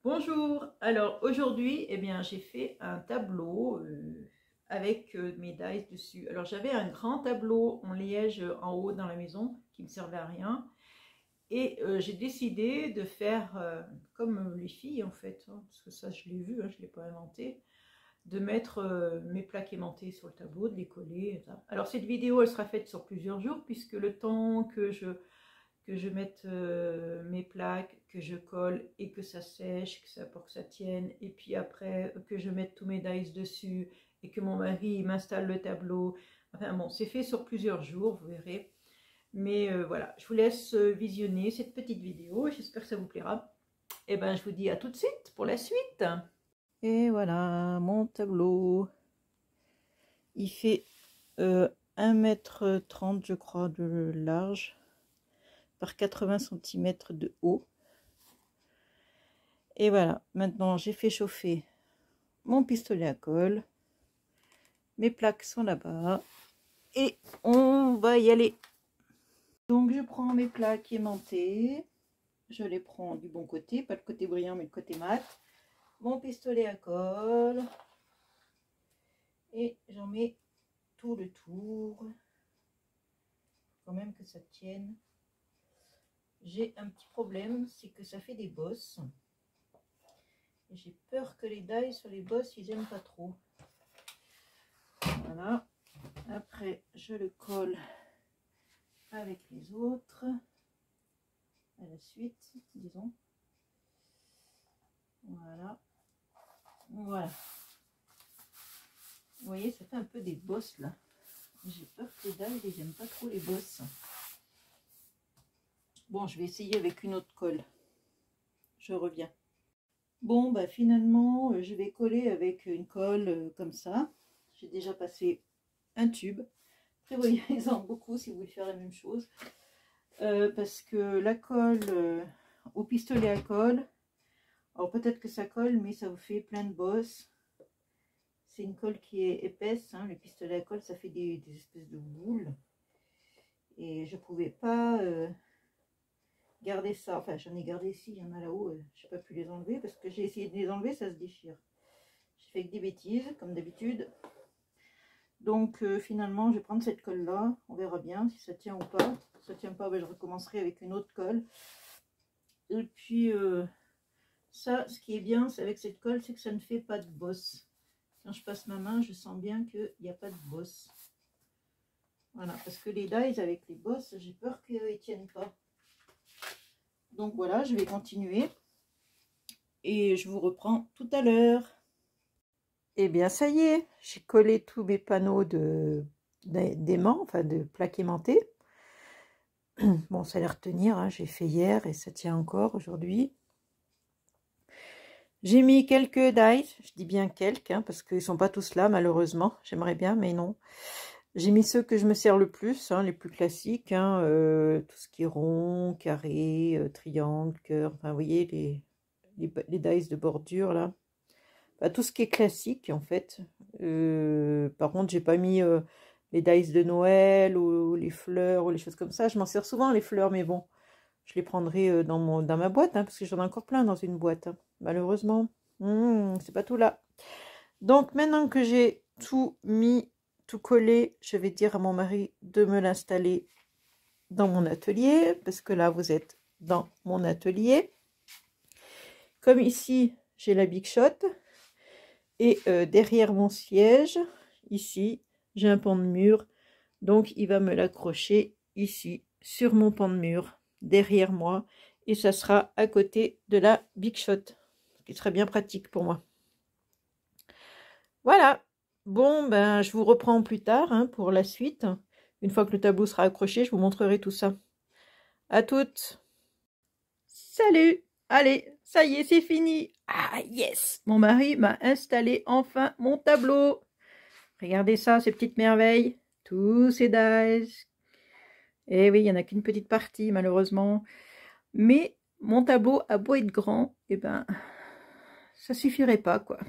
Bonjour, alors aujourd'hui, j'ai fait un tableau avec mes dies dessus. Alors j'avais un grand tableau en liège en haut dans la maison qui me servait à rien. Et j'ai décidé de faire comme les filles en fait, hein, parce que ça je l'ai vu, hein, je ne l'ai pas inventé, de mettre mes plaques aimantées sur le tableau, de les coller. Et ça. Alors cette vidéo elle sera faite sur plusieurs jours puisque le temps que je mette mes plaques, que je colle et que ça sèche, pour que ça tienne, et puis après que je mette tous mes dies dessus et que mon mari m'installe le tableau. Enfin bon, c'est fait sur plusieurs jours, vous verrez. Mais voilà, je vous laisse visionner cette petite vidéo, j'espère que ça vous plaira. Et ben je vous dis à tout de suite pour la suite. Et voilà, mon tableau. Il fait 1,30 m je crois de large par 80 cm de haut. Et voilà, maintenant j'ai fait chauffer mon pistolet à colle. Mes plaques sont là-bas. Et on va y aller. Donc je prends mes plaques aimantées. Je les prends du bon côté, pas le côté brillant mais le côté mat. Mon pistolet à colle. Et j'en mets tout le tour. Quand même que ça tienne. J'ai un petit problème, c'est que ça fait des bosses. Et j'ai peur que les dies sur les bosses, ils n'aiment pas trop. Voilà. Après, je le colle avec les autres. À la suite, disons. Voilà. Voilà. Vous voyez, ça fait un peu des bosses là. J'ai peur que les dies, ils n'aiment pas trop les bosses. Bon, je vais essayer avec une autre colle. Je reviens. Bon, bah finalement, je vais coller avec une colle comme ça. J'ai déjà passé un tube. Prévoyez-en beaucoup si vous voulez faire la même chose. Parce que la colle au pistolet à colle, alors peut-être que ça colle, mais ça vous fait plein de bosses. C'est une colle qui est épaisse. Hein. Le pistolet à colle, ça fait des espèces de boules. Et je ne pouvais pas garder ça. Enfin, j'en ai gardé ici, il y en a là-haut. Je n'ai pas pu les enlever parce que j'ai essayé de les enlever, ça se déchire. J'ai fait que des bêtises, comme d'habitude. Donc finalement, je vais prendre cette colle-là. On verra bien si ça tient ou pas. Si ça ne tient pas, ben, je recommencerai avec une autre colle. Et puis, ça, ce qui est bien avec cette colle, c'est que ça ne fait pas de bosse. Quand je passe ma main, je sens bien qu'il n'y a pas de bosse. Voilà, parce que les dies avec les bosses, j'ai peur qu'ils ne tiennent pas. Donc voilà, je vais continuer. Et je vous reprends tout à l'heure. Et bien ça y est, j'ai collé tous mes panneaux d'aimants, enfin de plaques aimantées. Bon, ça a l'air de tenir, hein, j'ai fait hier et ça tient encore aujourd'hui. J'ai mis quelques dies, je dis bien quelques, hein, parce qu'ils ne sont pas tous là malheureusement. J'aimerais bien, mais non. J'ai mis ceux que je me sers le plus, hein, les plus classiques, hein, tout ce qui est rond, carré, triangle, cœur, enfin vous voyez les dies de bordure là. Enfin, tout ce qui est classique en fait. Par contre, j'ai pas mis les dice de Noël ou les fleurs ou les choses comme ça. Je m'en sers souvent les fleurs, mais bon, je les prendrai dans ma boîte, hein, parce que j'en ai encore plein dans une boîte, hein, malheureusement. C'est pas tout là. Donc maintenant que j'ai tout mis, tout collé, je vais dire à mon mari de me l'installer dans mon atelier, parce que là vous êtes dans mon atelier. Comme ici, j'ai la Big Shot. Et derrière mon siège, ici, j'ai un pan de mur. Donc, il va me l'accrocher ici, sur mon pan de mur, derrière moi. Et ça sera à côté de la Big Shot, ce qui serait bien pratique pour moi. Voilà. Bon, ben, je vous reprends plus tard hein, pour la suite. Une fois que le tableau sera accroché, je vous montrerai tout ça. À toutes. Salut. Allez, ça y est, c'est fini. Ah, yes. Mon mari m'a installé enfin mon tableau. Regardez ça, ces petites merveilles. Tous ces dies. Eh oui, il n'y en a qu'une petite partie, malheureusement. Mais mon tableau a beau être grand, eh ben, ça suffirait pas, quoi.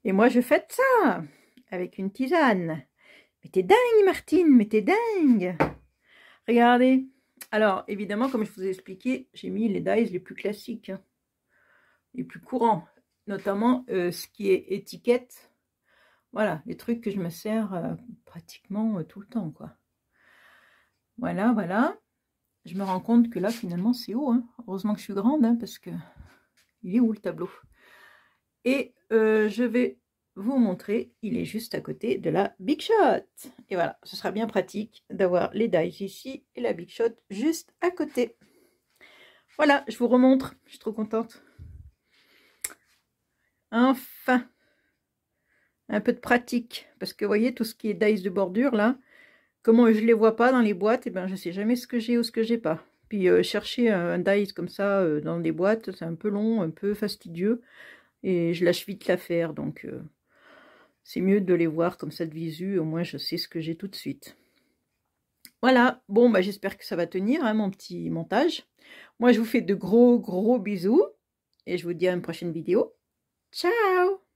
Et moi, je fête ça avec une tisane. Mais t'es dingue, Martine, mais t'es dingue. Regardez. Alors, évidemment, comme je vous ai expliqué, j'ai mis les dies les plus classiques. les plus courants, notamment ce qui est étiquette. Voilà, les trucs que je me sers pratiquement tout le temps, quoi. Voilà, voilà. Je me rends compte que là, finalement, c'est haut. Hein. Heureusement que je suis grande, hein, parce que il est où le tableau? Et je vais vous montrer, il est juste à côté de la Big Shot. Et voilà, ce sera bien pratique d'avoir les dies ici et la Big Shot juste à côté. Voilà, je vous remontre, je suis trop contente. Enfin, un peu de pratique, parce que vous voyez, tout ce qui est dies de bordure, là, comment je les vois pas dans les boîtes, et ben je sais jamais ce que j'ai ou ce que j'ai pas. Puis chercher un dies comme ça dans des boîtes, c'est un peu long, un peu fastidieux, et je lâche vite l'affaire, donc c'est mieux de les voir comme ça de visu, au moins je sais ce que j'ai tout de suite. Voilà, bon bah j'espère que ça va tenir, hein, mon petit montage. Moi je vous fais de gros bisous, et je vous dis à une prochaine vidéo. Ciao!